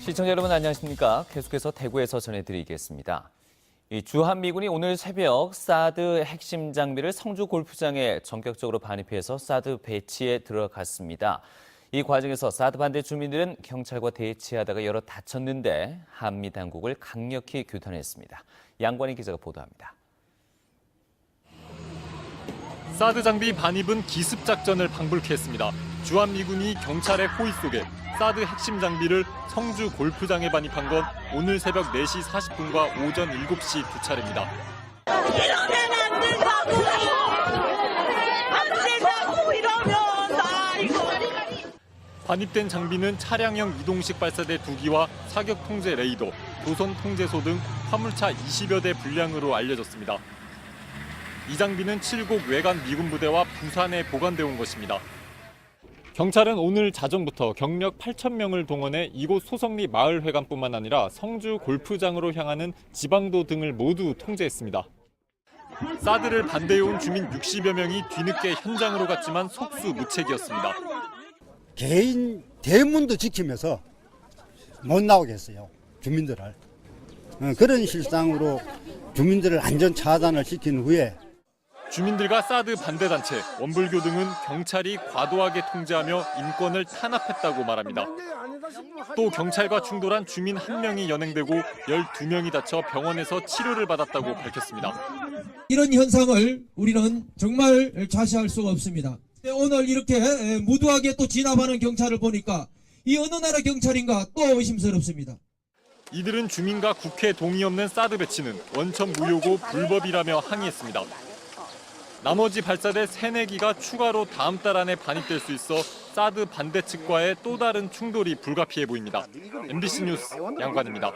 시청자 여러분 안녕하십니까? 계속해서 대구에서 전해드리겠습니다. 주한미군이 오늘 새벽 사드 핵심 장비를 성주 골프장에 전격적으로 반입해서 사드 배치에 들어갔습니다. 이 과정에서 사드 반대 주민들은 경찰과 대치하다가 여러 다쳤는데 한미 당국을 강력히 규탄했습니다. 양관희 기자가 보도합니다. 사드 장비 반입은 기습 작전을 방불케 했습니다. 주한미군이 경찰의 호의 속에 사드 핵심 장비를 성주 골프장에 반입한 건 오늘 새벽 4시 40분과 오전 7시 두 차례입니다. 이러면 안 된다고! 안 된다고 이러면! 아이고! 반입된 장비는 차량형 이동식 발사대 2기와 사격 통제 레이더, 도선 통제소 등 화물차 20여 대 분량으로 알려졌습니다. 이 장비는 7곡 외관 미군 부대와 부산에 보관돼 온 것입니다. 경찰은 오늘 자정부터 경력 8,000명을 동원해 이곳 소성리 마을회관뿐만 아니라 성주 골프장으로 향하는 지방도 등을 모두 통제했습니다. 사드를 반대해온 주민 60여 명이 뒤늦게 현장으로 갔지만 속수무책이었습니다. 개인 대문도 지키면서 못 나오게 했어요. 주민들을. 그런 실상으로 주민들을 안전 차단을 시킨 후에 주민들과 사드 반대단체, 원불교 등은 경찰이 과도하게 통제하며 인권을 탄압했다고 말합니다. 또 경찰과 충돌한 주민 1명이 연행되고 12명이 다쳐 병원에서 치료를 받았다고 밝혔습니다. 이런 현상을 우리는 정말 좌시할 수가 없습니다. 오늘 이렇게 무도하게 또 진압하는 경찰을 보니까 이 어느 나라 경찰인가 또 의심스럽습니다. 이들은 주민과 국회 동의 없는 사드 배치는 원천 무효고 불법이라며 항의했습니다. 나머지 발사대 3-4기가 추가로 다음 달 안에 반입될 수 있어 사드 반대 측과의 또 다른 충돌이 불가피해 보입니다. MBC 뉴스 양관입니다.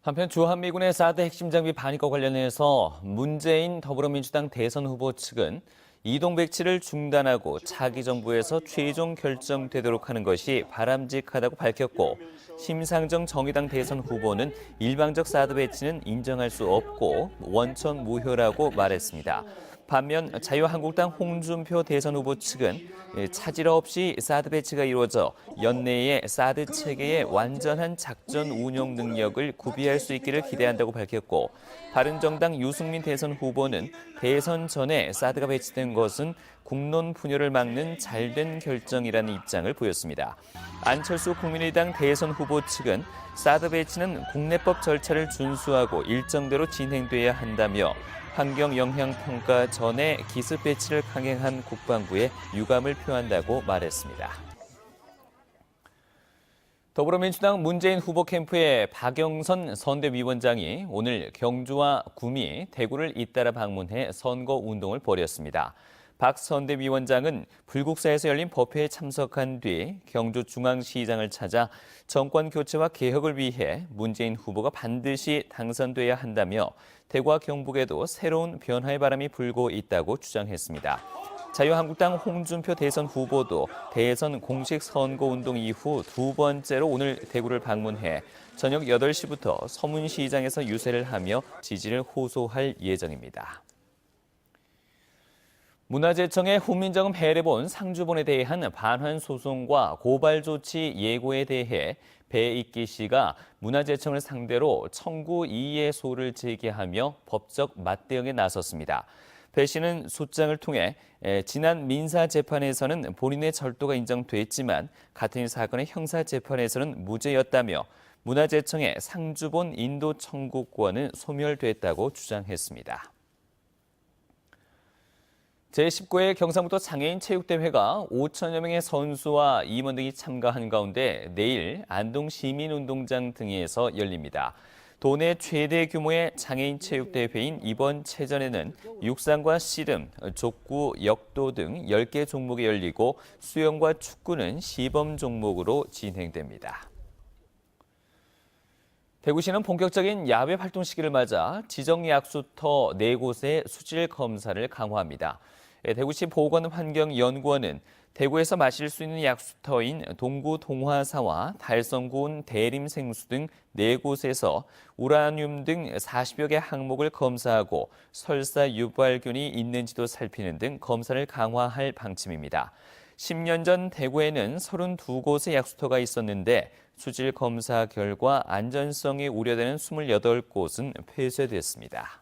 한편 주한미군의 사드 핵심 장비 반입과 관련해서 문재인 더불어민주당 대선 후보 측은 이동 배치를 중단하고 차기 정부에서 최종 결정되도록 하는 것이 바람직하다고 밝혔고, 심상정 정의당 대선 후보는 일방적 사드 배치는 인정할 수 없고 원천 무효라고 말했습니다. 반면 자유한국당 홍준표 대선 후보 측은 차질 없이 사드 배치가 이루어져 연내에 사드 체계의 완전한 작전 운용 능력을 구비할 수 있기를 기대한다고 밝혔고, 바른정당 유승민 대선 후보는 대선 전에 사드가 배치된 것은 국론 분열을 막는 잘된 결정이라는 입장을 보였습니다. 안철수 국민의당 대선 후보 측은 사드 배치는 국내법 절차를 준수하고 일정대로 진행돼야 한다며 환경영향평가 전에 기습 배치를 강행한 국방부에 유감을 표한다고 말했습니다. 더불어민주당 문재인 후보 캠프의 박영선 선대위원장이 오늘 경주와 구미, 대구를 잇따라 방문해 선거운동을 벌였습니다. 박 선대위원장은 불국사에서 열린 법회에 참석한 뒤 경주중앙시장을 찾아 정권 교체와 개혁을 위해 문재인 후보가 반드시 당선돼야 한다며 대구와 경북에도 새로운 변화의 바람이 불고 있다고 주장했습니다. 자유한국당 홍준표 대선 후보도 대선 공식 선거운동 이후 두 번째로 오늘 대구를 방문해 저녁 8시부터 서문시장에서 유세를 하며 지지를 호소할 예정입니다. 문화재청의 훈민정음 해례본 상주본에 대한 반환 소송과 고발 조치 예고에 대해 배익기 씨가 문화재청을 상대로 청구 이의소를 제기하며 법적 맞대응에 나섰습니다. 배 씨는 소장을 통해 지난 민사재판에서는 본인의 절도가 인정됐지만 같은 사건의 형사재판에서는 무죄였다며 문화재청의 상주본 인도 청구권은 소멸됐다고 주장했습니다. 제19회 경상북도 장애인 체육대회가 5천여 명의 선수와 임원 등이 참가한 가운데 내일 안동 시민운동장 등에서 열립니다. 도내 최대 규모의 장애인 체육대회인 이번 체전에는 육상과 씨름, 족구, 역도 등 10개 종목이 열리고 수영과 축구는 시범 종목으로 진행됩니다. 대구시는 본격적인 야외 활동 시기를 맞아 지정 약수터 4곳의 수질 검사를 강화합니다. 대구시 보건환경연구원은 대구에서 마실 수 있는 약수터인 동구 동화사와 달성군 대림생수 등 4곳에서 우라늄 등 40여 개 항목을 검사하고 설사 유발균이 있는지도 살피는 등 검사를 강화할 방침입니다. 10년 전 대구에는 32곳의 약수터가 있었는데 수질 검사 결과 안전성이 우려되는 28곳은 폐쇄됐습니다.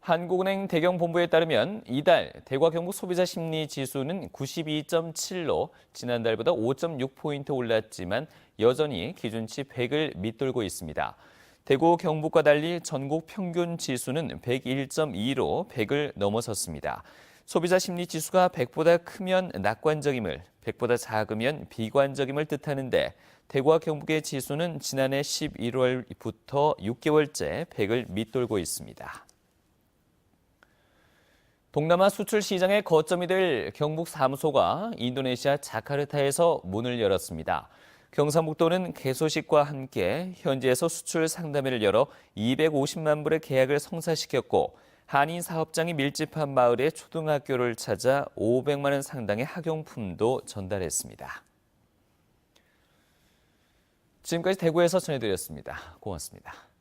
한국은행 대경본부에 따르면 이달 대구 경북 소비자 심리 지수는 92.7로 지난달보다 5.6포인트 올랐지만 여전히 기준치 100을 밑돌고 있습니다. 대구 경북과 달리 전국 평균 지수는 101.2로 100을 넘어섰습니다. 소비자 심리 지수가 100보다 크면 낙관적임을, 100보다 작으면 비관적임을 뜻하는데 대구와 경북의 지수는 지난해 11월부터 6개월째 100을 밑돌고 있습니다. 동남아 수출 시장의 거점이 될 경북 사무소가 인도네시아 자카르타에서 문을 열었습니다. 경상북도는 개소식과 함께 현지에서 수출 상담회를 열어 250만 불의 계약을 성사시켰고 한인 사업장이 밀집한 마을의 초등학교를 찾아 500만 원 상당의 학용품도 전달했습니다. 지금까지 대구에서 전해드렸습니다. 고맙습니다.